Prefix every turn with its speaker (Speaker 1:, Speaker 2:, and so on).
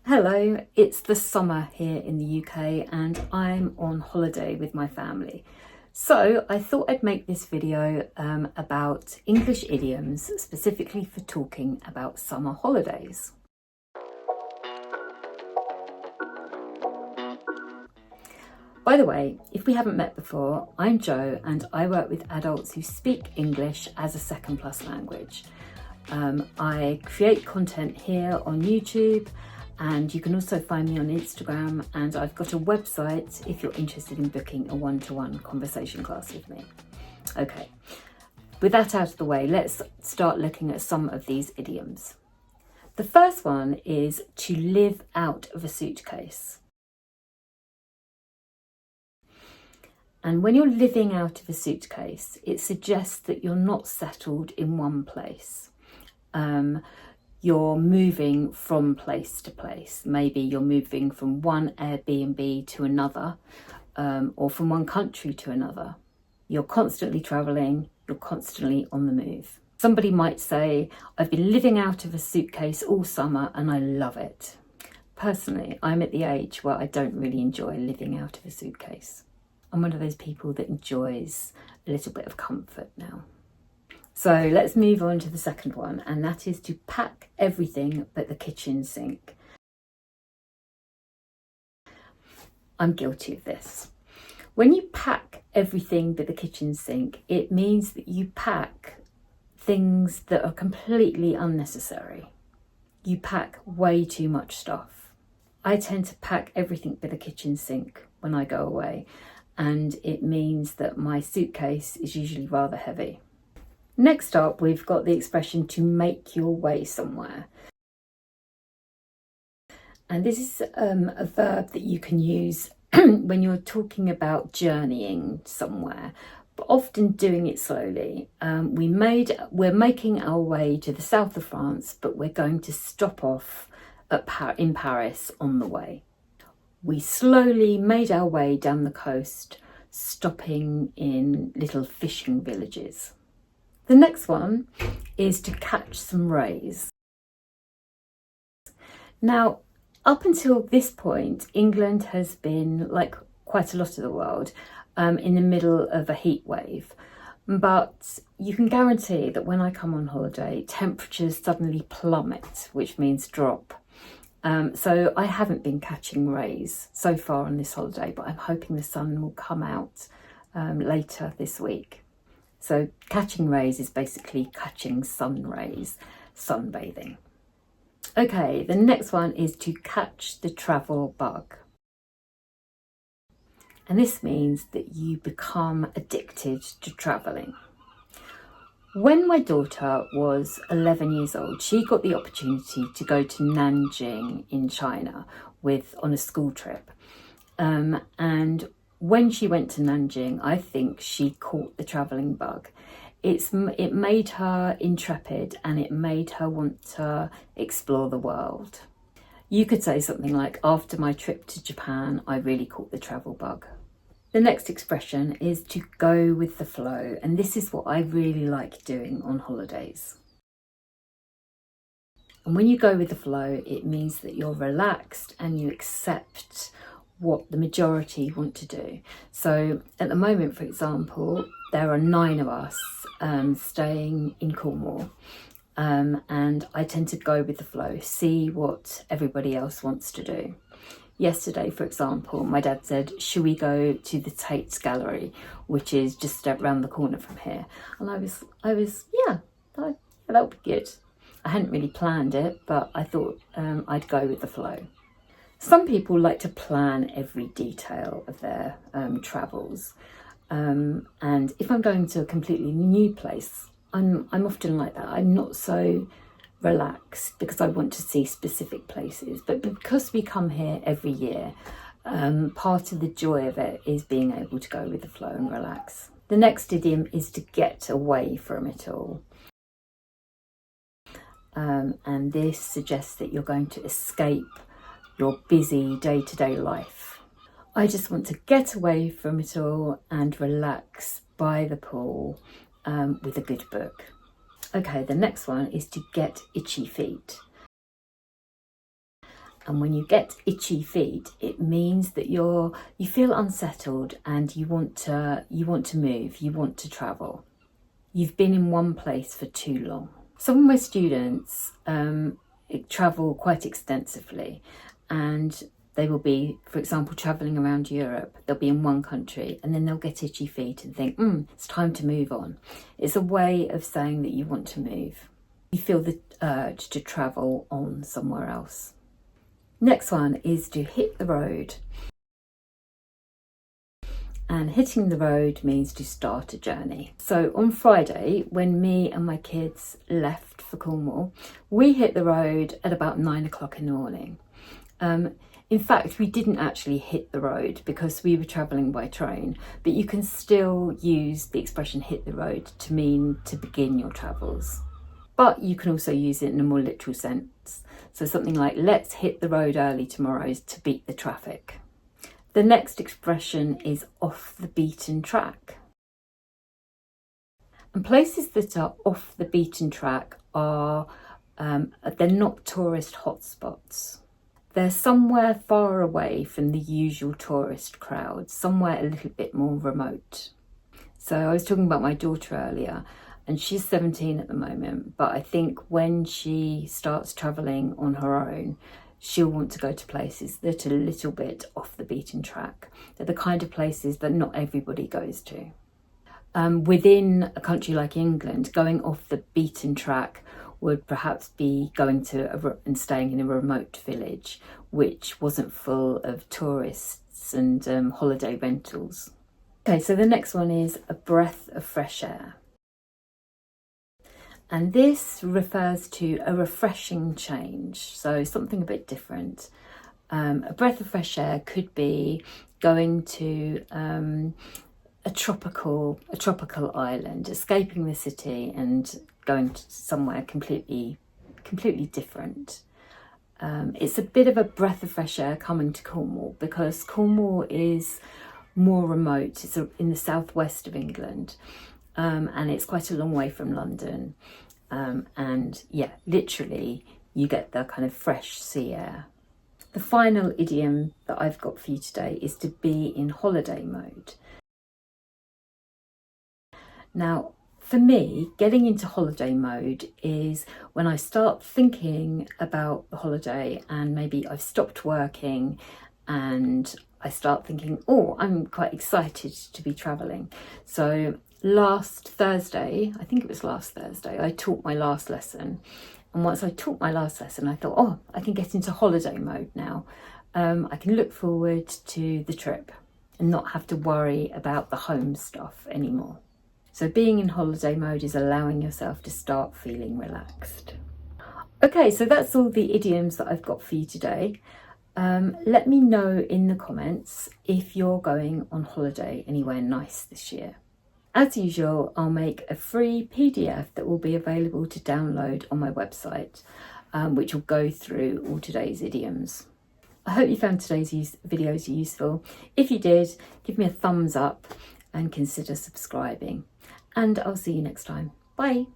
Speaker 1: Hello, it's the summer here in the UK and I'm on holiday with my family. So I thought I'd make this video about English idioms, specifically for talking about summer holidays. By the way, if we haven't met before, I'm Jo and I work with adults who speak English as a second plus language. I create content here on YouTube, and you can also find me on Instagram, and I've got a website if you're interested in booking a one-to-one conversation class with me. Okay, with that out of the way, let's start looking at some of these idioms. The first one is to live out of a suitcase. And when you're living out of a suitcase, it suggests that you're not settled in one place. You're moving from place to place. Maybe you're moving from one Airbnb to another, or from one country to another. You're constantly traveling, you're constantly on the move. Somebody might say, I've been living out of a suitcase all summer and I love it. Personally, I'm at the age where I don't really enjoy living out of a suitcase. I'm one of those people that enjoys a little bit of comfort now. So let's move on to the second one, and that is to pack everything but the kitchen sink. I'm guilty of this. When you pack everything but the kitchen sink, it means that you pack things that are completely unnecessary. You pack way too much stuff. I tend to pack everything but the kitchen sink when I go away, and it means that my suitcase is usually rather heavy. Next up, we've got the expression to make your way somewhere. And this is a verb that you can use when you're talking about journeying somewhere, but often doing it slowly. We're making our way to the south of France, but we're going to stop off in Paris on the way. We slowly made our way down the coast, stopping in little fishing villages. The next one is to catch some rays. Now, up until this point, England has been, like quite a lot of the world, in the middle of a heat wave. But you can guarantee that when I come on holiday, temperatures suddenly plummet, which means drop. So I haven't been catching rays so far on this holiday, but I'm hoping the sun will come out later this week. So catching rays is basically catching sun rays, sunbathing. Okay, the next one is to catch the travel bug. And this means that you become addicted to travelling. When my daughter was 11 years old, she got the opportunity to go to Nanjing in China on a school trip. And when she went to Nanjing, I think she caught the travelling bug. It made her intrepid and it made her want to explore the world. You could say something like, after my trip to Japan, I really caught the travel bug. The next expression is to go with the flow, and this is what I really like doing on holidays. And when you go with the flow, it means that you're relaxed and you accept what the majority want to do. So at the moment, for example, there are 9 of us staying in Cornwall, and I tend to go with the flow, see what everybody else wants to do. Yesterday, for example, my dad said, should we go to the Tate's Gallery, which is just around the corner from here? And I was, yeah, that would be good. I hadn't really planned it, but I thought I'd go with the flow. Some people like to plan every detail of their travels. And if I'm going to a completely new place, I'm often like that. I'm not so relaxed because I want to see specific places. But because we come here every year, part of the joy of it is being able to go with the flow and relax. The next idiom is to get away from it all. And this suggests that you're going to escape your busy day-to-day life. I just want to get away from it all and relax by the pool with a good book. Okay, the next one is to get itchy feet. And when you get itchy feet, it means that you feel unsettled and you want to move, you want to travel. You've been in one place for too long. Some of my students travel quite extensively, and they will be, for example, travelling around Europe. They'll be in one country and then they'll get itchy feet and think, it's time to move on. It's a way of saying that you want to move. You feel the urge to travel on somewhere else. Next one is to hit the road. And hitting the road means to start a journey. So on Friday, when me and my kids left for Cornwall, we hit the road at about 9 o'clock in the morning. In fact, we didn't actually hit the road because we were travelling by train, but you can still use the expression hit the road to mean to begin your travels. But you can also use it in a more literal sense. So something like, let's hit the road early tomorrow to beat the traffic. The next expression is off the beaten track. And places that are off the beaten track are, they're not tourist hotspots. They're somewhere far away from the usual tourist crowds, somewhere a little bit more remote. So I was talking about my daughter earlier, and she's 17 at the moment, but I think when she starts travelling on her own, she'll want to go to places that are a little bit off the beaten track. They're the kind of places that not everybody goes to. Within a country like England, going off the beaten track would perhaps be going to and staying in a remote village, which wasn't full of tourists and holiday rentals. Okay, so the next one is a breath of fresh air. And this refers to a refreshing change, so something a bit different. A breath of fresh air could be going to a tropical island, escaping the city and going to somewhere completely different. It's a bit of a breath of fresh air coming to Cornwall because Cornwall is more remote. It's in the southwest of England. And it's quite a long way from London. And yeah, literally you get the kind of fresh sea air. The final idiom that I've got for you today is to be in holiday mode. Now, for me, getting into holiday mode is when I start thinking about the holiday and maybe I've stopped working and I start thinking, I'm quite excited to be travelling. So last Thursday, I think it was last Thursday, I taught my last lesson. And once I taught my last lesson, I thought, I can get into holiday mode now. I can look forward to the trip and not have to worry about the home stuff anymore. So being in holiday mode is allowing yourself to start feeling relaxed. Okay, so that's all the idioms that I've got for you today. Let me know in the comments if you're going on holiday anywhere nice this year. As usual, I'll make a free PDF that will be available to download on my website, which will go through all today's idioms. I hope you found today's videos useful. If you did, give me a thumbs up and consider subscribing. And I'll see you next time. Bye.